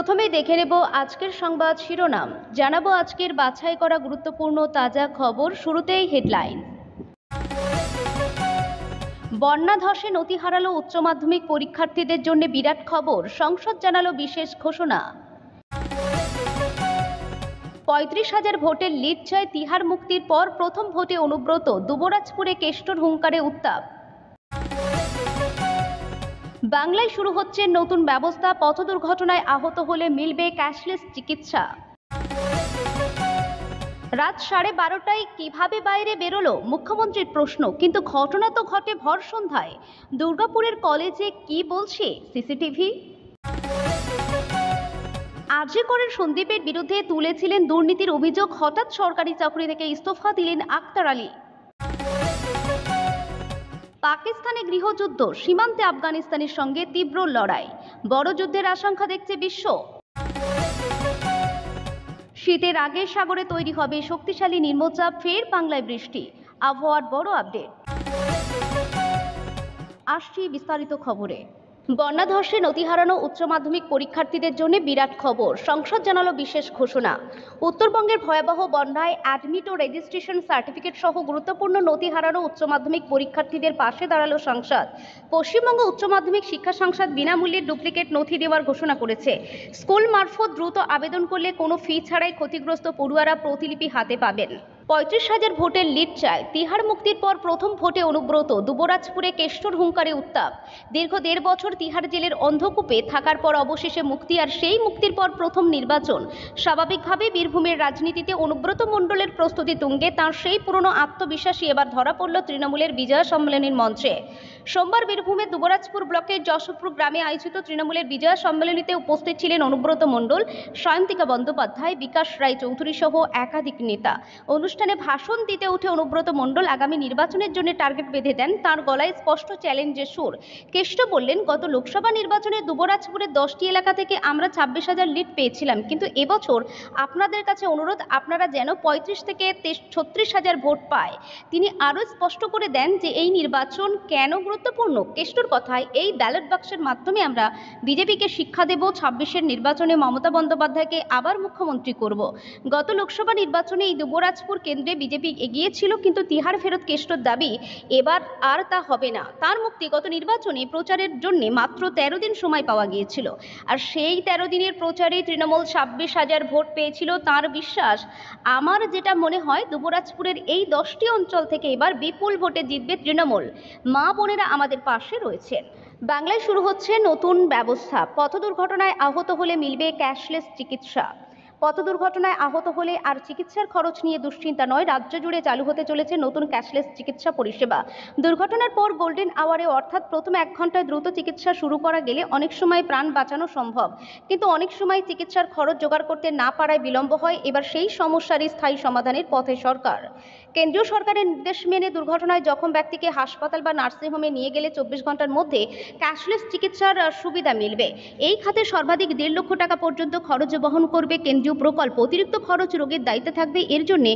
প্রথমেই দেখে নেব আজকের সংবাদ শিরোনাম, জানাবো আজকের বাছাই করা গুরুত্বপূর্ণ তাজা খবর। শুরুতেই হেডলাইন। বন্যা ধসে নথি হারালো উচ্চ মাধ্যমিক পরীক্ষার্থীদের জন্য বিরাট খবর, সংসদ জানালো বিশেষ ঘোষণা। ৩৫,০০০ ভোটের লিড চায় তিহার মুক্তির পর প্রথম ভোটে অনুব্রত, দুবরাজপুরে কেষ্টর হুঙ্কারে উত্তাপ। বাংলায় শুরু হচ্ছে নতুন ব্যবস্থা, পথ দুর্ঘটনায় আহত হলে মিলবে ক্যাশলেস চিকিৎসা। রাত 12:30টায় কিভাবে বাইরে বেরোলো মুখ্যমন্ত্রীর প্রশ্ন, কিন্তু ঘটনা তো ঘটে ভর সন্ধ্যায়। দুর্গাপুরের কলেজে কি বলছে সিসিটিভি? আরজি করের সন্দীপের বিরুদ্ধে তুলেছিলেন দুর্নীতির অভিযোগ, হঠাৎ সরকারি চাকরি থেকে ইস্তফা দিলেন আক্তার আলী। পাকিস্তানে গৃহযুদ্ধ, সীমান্তে আফগানিস্তানের সঙ্গে তীব্র লড়াই, বড় যুদ্ধের আশঙ্কা দেখছে বিশ্ব। শীতের আগে সাগরে তৈরি হবে শক্তিশালী নিম্নচাপ, ফের বাংলায় বৃষ্টি, আবহাওয়ার বড় আপডেট। আসছি বিস্তারিত খবরে। বন্যা ধসে নথি হারানো উচ্চ মাধ্যমিক পরীক্ষার্থীদের জন্য বিরাট খবর, সংসদ জানালো বিশেষ ঘোষণা। উত্তরবঙ্গের ভয়াবহ বন্যায় অ্যাডমিট ও রেজিস্ট্রেশন সার্টিফিকেট সহ গুরুত্বপূর্ণ নথি হারানো উচ্চ মাধ্যমিক পরীক্ষার্থীদের পাশে দাঁড়ালো সংসদ। পশ্চিমবঙ্গ উচ্চ মাধ্যমিক শিক্ষা সংসদ বিনামূল্যে ডুপ্লিকেট নথি দেওয়ার ঘোষণা করেছে। স্কুল মারফত দ্রুত আবেদন করলে কোনো ফি ছাড়াই ক্ষতিগ্রস্ত পড়ুয়ারা প্রতিলিপি হাতে পাবেন। ৩৫,০০০ ভোটের লিড চায় তিহার মুক্তির পর প্রথম ভোটে অনুব্রত, দুবরাজপুরে কেষ্টর হুঙ্কারে উত্তাপ। দীর্ঘ ১.৫ বছর তিহার জেলের অন্ধকূপে থাকার পর অবশেষে মুক্তি, আর সেই মুক্তির পর প্রথম নির্বাচন। স্বাভাবিকভাবে বীরভূমের রাজনীতিতে অনুব্রত মণ্ডলের প্রস্তুতি তুঙ্গে, তাঁর সেই পুরনো আত্মবিশ্বাসী এবার ধরা পড়ল তৃণমূলের বিজয় সম্মেলনীর মঞ্চে। সোমবার বীরভূমের দুবরাজপুর ব্লকের যশোরপুর গ্রামে আয়োজিত তৃণমূলের বিজয় সম্মেলনীতে উপস্থিত ছিলেন অনুব্রত মণ্ডল, সায়ন্তিকা বন্দ্যোপাধ্যায়, বিকাশ রায় চৌধুরী সহ একাধিক নেতা। অনুষ্ঠানে ভাষণ দিতে উঠে অনুব্রত মণ্ডল আগামী নির্বাচনের জন্য টার্গেট বেঁধে দেন, তাঁর গলায় স্পষ্ট চ্যালেঞ্জের সুর। কেষ্ট বললেন, গত লোকসভা নির্বাচনে দুবরাজপুরের 10টি এলাকা থেকে আমরা 26,০০০ লিড পেয়েছিলাম, কিন্তু এবছর আপনাদের কাছে অনুরোধ, আপনারা যেন 35 থেকে 36,০০০ ভোট পায়। তিনি আরও স্পষ্ট করে দেন যে এই নির্বাচন কেন গুরুত্বপূর্ণ। কেষ্টর কথায়, এই ব্যালট বাক্সের মাধ্যমে আমরা বিজেপিকে শিক্ষা দেব, 26-এর নির্বাচনে মমতা বন্দ্যোপাধ্যায়কে আবার মুখ্যমন্ত্রী করব। গত লোকসভা নির্বাচনে এই দুবরাজপুর কেন্দ্রে বিজেপি এগিয়ে ছিল, কিন্তু তিহার ফেরত কেষ্টর দাবি এবার আর তা হবে না। তার মুক্তি, গত নির্বাচনে প্রচারের জন্য মাত্র 13 দিন সময় পাওয়া গিয়েছিল, আর সেই 13 দিনের প্রচারে তৃণমূল 26,০০০ ভোট পেয়েছিল। তার বিশ্বাস, আমার যেটা মনে হয় দুবরাজপুরের এই 10টি অঞ্চল থেকে এবার বিপুল ভোটে জিতবে তৃণমূল। মা বোনেরা আমাদের পাশে রয়েছেন। বাংলায় শুরু হচ্ছে নতুন ব্যবস্থা, পথ দুর্ঘটনায় আহত হলে মিলবে ক্যাশলেস চিকিৎসা। পথ দুর্ঘটনায় আহত হলে আর চিকিৎসার খরচ নিয়ে দুশ্চিন্তা নয়, রাজ্য জুড়ে চালু হতে চলেছে নতুন ক্যাশলেস চিকিৎসা পরিষেবা। দুর্ঘটনার পর গোল্ডেন আওয়ারে, অর্থাৎ প্রথম 1 ঘন্টায় দ্রুত চিকিৎসা শুরু করা গেলে অনেক সময় প্রাণ বাঁচানো সম্ভব, কিন্তু অনেক সময় চিকিৎসার খরচ জোগাড় করতে না পারায় বিলম্ব হয়। এবার সেই সমস্যারই স্থায়ী সমাধানের পথে সরকার। কেন্দ্রীয় সরকারের নির্দেশ মেনে দুর্ঘটনায় জখম ব্যক্তিকে হাসপাতাল বা নার্সিংহোমে নিয়ে গেলে 24 ঘন্টার মধ্যে ক্যাশলেস চিকিৎসার সুবিধা মিলবে। এই খাতে সর্বাধিক 1.5 লক্ষ টাকা পর্যন্ত খরচ বহন করবে কেন্দ্রীয় প্রকল্প। অতিরিক্ত খরচ রোগীর দায়িত্বে থাকবে। এর জন্য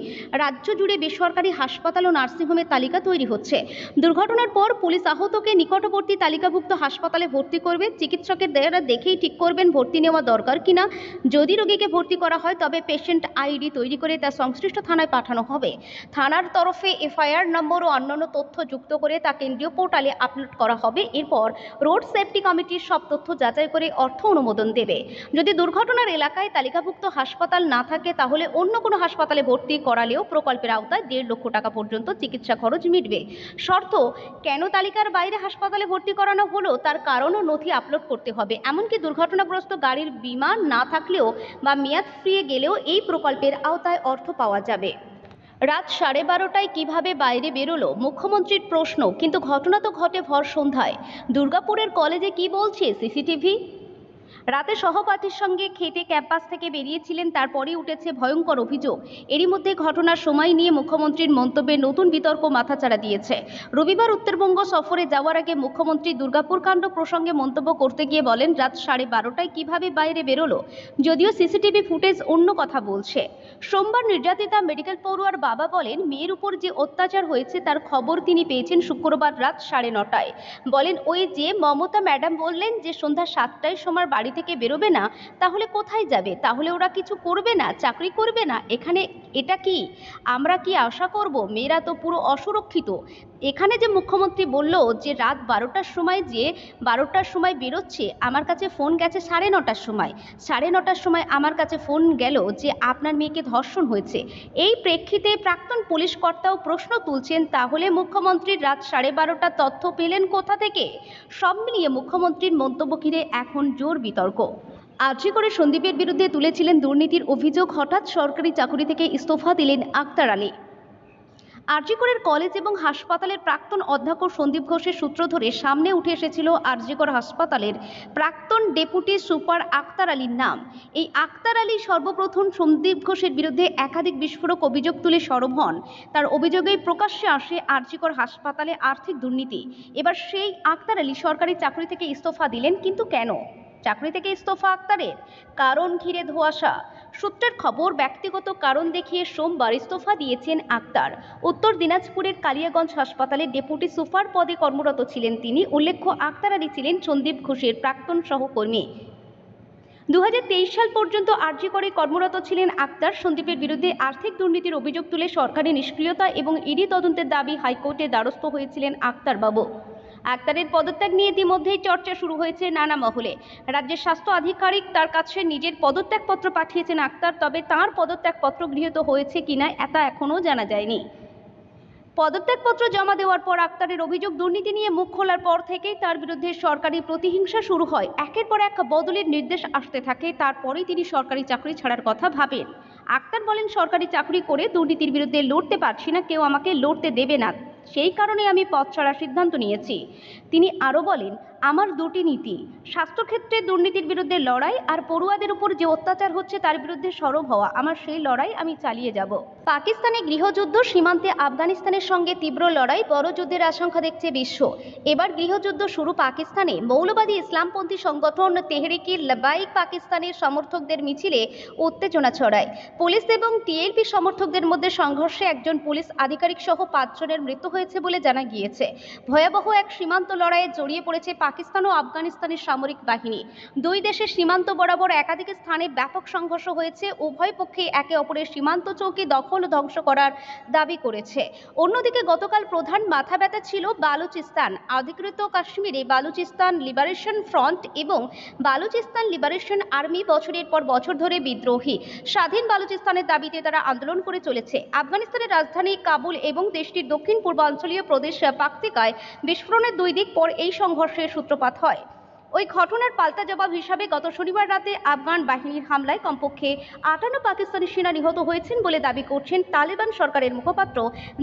রাজ্য জুড়ে বেসরকারি হাসপাতাল ও নার্সিংহোমের তালিকা তৈরি হচ্ছে। দুর্ঘটনার পর পুলিশ আহতকে নিকটবর্তী তালিকাভুক্ত হাসপাতালে ভর্তি করবে। চিকিৎসকের দ্বারা দেখেই ঠিক করবেন ভর্তি নেওয়া দরকার কিনা। যদি রোগীকে ভর্তি করা হয় তবে পেশেন্ট আইডি তৈরি করে তা সংশ্লিষ্ট থানায় পাঠানো হবে। থানার তরফে এফআইআর নম্বর ও অন্যান্য তথ্য যুক্ত করে তা কেন্দ্রীয় পোর্টালে আপলোড করা হবে। এরপর রোড সেফটি কমিটির সব তথ্য যাচাই করে অর্থ অনুমোদন দেবে। যদি দুর্ঘটনার এলাকায় তালিকাভুক্ত হাসপাতাল না থাকে তাহলে অন্য কোনো হাসপাতালে ভর্তি করালেও প্রকল্পের আওতায় 1.5 লক্ষ টাকা পর্যন্ত চিকিৎসা খরচ মিটবে। শর্ত, কেন তালিকার বাইরে হাসপাতালে ভর্তি করানো হলো তার কারণ ও নথি আপলোড করতে হবে। এমনকি দুর্ঘটনাগ্রস্ত গাড়ির বীমা না থাকলেও বা মেয়াদ ফুরিয়ে গেলেও এই প্রকল্পের আওতায় অর্থ পাওয়া যাবে। রাত 12:30টায় কিভাবে বাইরে বেরোলো মুখ্যমন্ত্রীর প্রশ্ন, কিন্তু ঘটনা তো ঘটে ভর সন্ধ্যায়। দুর্গাপুরের কলেজে কি বলছে সিসিটিভি? রাতে সহপাঠীর সঙ্গে খেতে ক্যাম্পাস থেকে বেরিয়েছিলেন, তারপরেই উঠেছে ভয়ঙ্কর অভিযোগ। এরই মধ্যে ঘটনার সময় নিয়ে মুখ্যমন্ত্রীর মন্তব্যে নতুন বিতর্ক মাথাচাড়া দিয়েছে। রবিবার উত্তরবঙ্গ সফরে যাওয়ার আগে মুখ্যমন্ত্রী দুর্গাপুর কাণ্ড প্রসঙ্গে মন্তব্য করতে গিয়ে বলেন, রাত 12:30টায় কিভাবে বাইরে বেরোলো, যদিও সিসিটিভি ফুটেজ অন্য কথা বলছে। সোমবার নির্যাতিতা মেডিকেল পড়ুয়ার বাবা বলেন, মেয়ের উপর যে অত্যাচার হয়েছে তার খবর তিনি পেয়েছেন শুক্রবার রাত 9:30টায়। বলেন, ওই যে মমতা ম্যাডাম বললেন যে সন্ধ্যা 7টায় সময় বাড়ি বাড়ি থেকে বেরোবে না, তাহলে কোথায় যাবে? তাহলে ওরা কিছু করবে না, চাকরি করবে না? এখানে এটা কি আমরা কি আশা করব? মেয়েরা তো পুরো অসুরক্ষিত। এখানে যে মুখ্যমন্ত্রী বলল যে রাত 12টার সময়, যে 12টার সময় বেরোচ্ছে, আমার কাছে ফোন গেছে 9:30টার সময়। 9:30টার সময় আমার কাছে ফোন গেল যে আপনার মেয়েকে ধর্ষণ হয়েছে। এই প্রেক্ষিতে প্রাক্তন পুলিশ কর্তাও প্রশ্ন তুলছেন, তাহলে মুখ্যমন্ত্রীর রাত 12:30টার তথ্য পেলেন কোথা থেকে? সব মিলিয়ে মুখ্যমন্ত্রীর মন্তব্য ঘিরে এখন জোর বিতর্ক। আরজি করে সন্দীপের বিরুদ্ধে তুলেছিলেন দুর্নীতির অভিযোগ, হঠাৎ সরকারি চাকরি থেকে ইস্তফা দিলেন আক্তার আলী। আরজি করের কলেজ এবং হাসপাতালের প্রাক্তন অধ্যক্ষ সন্দীপ ঘোষের সূত্র ধরে সামনে উঠে এসেছিল আরজি কর হাসপাতালের প্রাক্তন ডেপুটি সুপার আক্তার আলীর নাম। এই আক্তার আলী সর্বপ্রথম সন্দীপ ঘোষের বিরুদ্ধে একাধিক বিস্ফোরক অভিযোগ তুলে সরব হন। তার অভিযোগেই প্রকাশ্যে আসে আরজি কর হাসপাতালে আর্থিক দুর্নীতি। এবার সেই আক্তার আলী সরকারি চাকরি থেকে ইস্তফা দিলেন, কিন্তু কেন? চাকরি থেকে ইস্তফা আক্তারের কারণ ঘিরে ধোঁয়াশা। সূত্রের খবর, ব্যক্তিগত কারণ দেখিয়ে সোমবার ইস্তফা দিয়েছেন আক্তার। উত্তর দিনাজপুরের কালিয়াগঞ্জ হাসপাতালে ডেপুটি সুপার পদে কর্মরত ছিলেন তিনি। উল্লেখ্য, আক্তার আলী ছিলেন সন্দীপ ঘোষের প্রাক্তন সহকর্মী। 2023 সাল পর্যন্ত আরজি করে কর্মরত ছিলেন আক্তার। সন্দীপের বিরুদ্ধে আর্থিক দুর্নীতির অভিযোগ তুলে সরকারি নিষ্ক্রিয়তা এবং ইডি তদন্তের দাবি হাইকোর্টে দ্বারস্থ হয়েছিলেন আক্তার বাবু। আক্তারের পদত্যাগ নিয়ে ইতিমধ্যেই চর্চা শুরু হয়েছে নানা মহলে। রাজ্যের স্বাস্থ্য আধিকারিক তার কাছে নিজের পদত্যাগপত্র পাঠিয়েছেন আক্তার, তবে তাঁর পদত্যাগপত্র গৃহীত হয়েছে কিনা তা এখনও জানা যায়নি। পদত্যাগপত্র জমা দেওয়ার পর আক্তারের অভিযোগ দুর্নীতি নিয়ে মুখ খোলার পর থেকেই তার বিরুদ্ধে সরকারি প্রতিহিংসা শুরু হয়। একের পর এক বদলের নির্দেশ আসতে থাকে, তারপরেই তিনি সরকারি চাকরি ছাড়ার কথা ভাবেন। আক্তার বলেন, সরকারি চাকরি করে দুর্নীতির বিরুদ্ধে লড়তে পারছি না, কেউ আমাকে লড়তে দেবে না, সেই কারণে আমি পদ ছাড়ার সিদ্ধান্ত নিয়েছি। তিনি আরও বলেন, আমার দুটি নীতি, স্বাস্থ্যক্ষেত্রে দুর্নীতির বিরুদ্ধে লড়াই আর পড়ুয়াদের উপর যে অত্যাচার হচ্ছে তার বিরুদ্ধে সরব হওয়া। আমার সেই লড়াই আমি চালিয়ে যাব। পাকিস্তানে গৃহযুদ্ধ, সীমান্তে আফগানিস্তানের সঙ্গে তীব্র লড়াই, বড় যুদ্ধের আশঙ্কা দেখছে বিশ্ব। এবার গৃহযুদ্ধ শুরু পাকিস্তানে। মৌলবাদী ইসলামপন্থী সংগঠন তেহরিকি লাবাইক পাকিস্তানের সমর্থকদের মিছিলে উত্তেজনা ছড়ায়। পুলিশ এবং টিএলপি সমর্থকদের মধ্যে সংঘর্ষে একজন পুলিশ আধিকারিক সহ 5 জনের মৃত্যু হয়েছে বলে জানা গিয়েছে। ভয়াবহ এক সীমান্ত লড়াইয়ে জড়িয়ে পড়েছে পাকিস্তান ও আফগানিস্তানের সামরিক বাহিনী। দুই দেশের সীমান্ত বরাবর একাধিক স্থানে ব্যাপক সংঘর্ষ হয়েছে। উভয় পক্ষে একে অপরের সীমান্ত চৌকি দখল ও ধ্বংস করার দাবি করেছে। অন্যদিকে গতকাল প্রধান মাথা ব্যথা ছিল বালুচিস্তান। অধিকৃত কাশ্মীরে বালুচিস্তান লিবারেশন ফ্রন্ট এবং বালুচিস্তান লিবারেশন আর্মি বছরের পর বছর ধরে বিদ্রোহী। স্বাধীন বালুচিস্তানের দাবিতে তারা আন্দোলন করে চলেছে। আফগানিস্তানের রাজধানী কাবুল এবং দেশটির দক্ষিণ পূর্বাঞ্চলীয় প্রদেশ পাকতিকায় বিস্ফোরণের 2 দিন পর এই সংঘর্ষের সূত্রপাত হয়। ওই ঘটনার পাল্টা জবাব হিসাবে গত শনিবার রাতে আফগান বাহিনীর হামলায় কমপক্ষে 58 পাকিস্তানি সেনা নিহত হয়েছেন বলে দাবি করছেন তালেবান সরকারের মুখপাত্র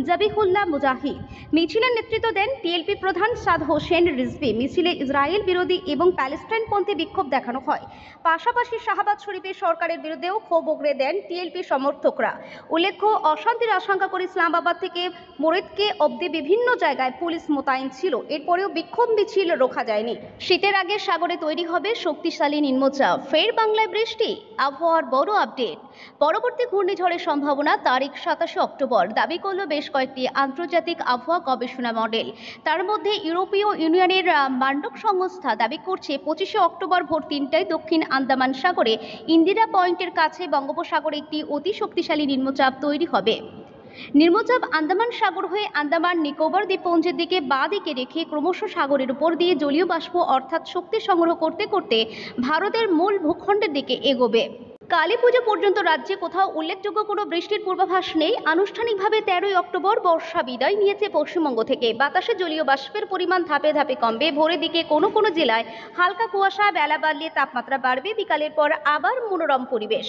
জাবিহুল্লাহ মুজাহিদ। মিছিলের নেতৃত্ব দেন টিএলপি প্রধান সাদ হোসেন রিজভী। মিছিলে ইসরায়েল বিরোধী এবং প্যালেস্টাইনপন্থী বিক্ষোভ দেখানো হয়। পাশাপাশি শাহবাজ শরীফের সরকারের বিরুদ্ধেও ক্ষোভ উগরে দেন টিএলপি সমর্থকরা। উল্লেখ্য, অশান্তির আশঙ্কা করে ইসলামাবাদ থেকে মোরেদকে অবধি বিভিন্ন জায়গায় পুলিশ মোতায়েন ছিল। এরপরেও বিক্ষোভ মিছিল রোখা যায়নি। শীতের আগে সাগরে তৈরি হবে শক্তিশালী নিম্নচাপ, ফের বাংলায় বৃষ্টি। আবহাওয়ার বড় আপডেট, পরবর্তী ঘূর্ণিঝড়ের সম্ভাবনা তারিখ 27 অক্টোবর, দাবি করল বেশ কয়েকটি আন্তর্জাতিক আবহাওয়া গবেষণা মডেল। তার মধ্যে ইউরোপীয় ইউনিয়নের মান্ডক সংস্থা দাবি করছে 25 অক্টোবর ভোর 3টায় দক্ষিণ আন্দামান সাগরে ইন্দিরা পয়েন্টের কাছে বঙ্গোপসাগরে একটি অতি শক্তিশালী নিম্নচাপ তৈরি হবে। নিম্নচাপ আন্দামান সাগর হয়ে আন্দামান নিকোবর দ্বীপপুঞ্জের দিকে বাঁ দিকে রেখে ক্রমশ সাগরের উপর দিয়ে জলীয় বাষ্প অর্থাৎ শক্তি সংগ্রহ করতে করতে ভারতের মূল ভূখণ্ডের দিকে এগোবে। কালী পুজো পর্যন্ত রাজ্যে কোথাও উল্লেখযোগ্য কোনো বৃষ্টির পূর্বাভাস নেই। আনুষ্ঠানিকভাবে 13 অক্টোবর বর্ষা বিদায় নিয়েছে পশ্চিমবঙ্গ থেকে। বাতাসে জলীয় বাষ্পের পরিমাণ ধাপে ধাপে কমবে। ভোরের দিকে কোনো কোনো জেলায় হালকা কুয়াশা, বেলা বাড়লে তাপমাত্রা বাড়বে, বিকালের পর আবার মনোরম পরিবেশ।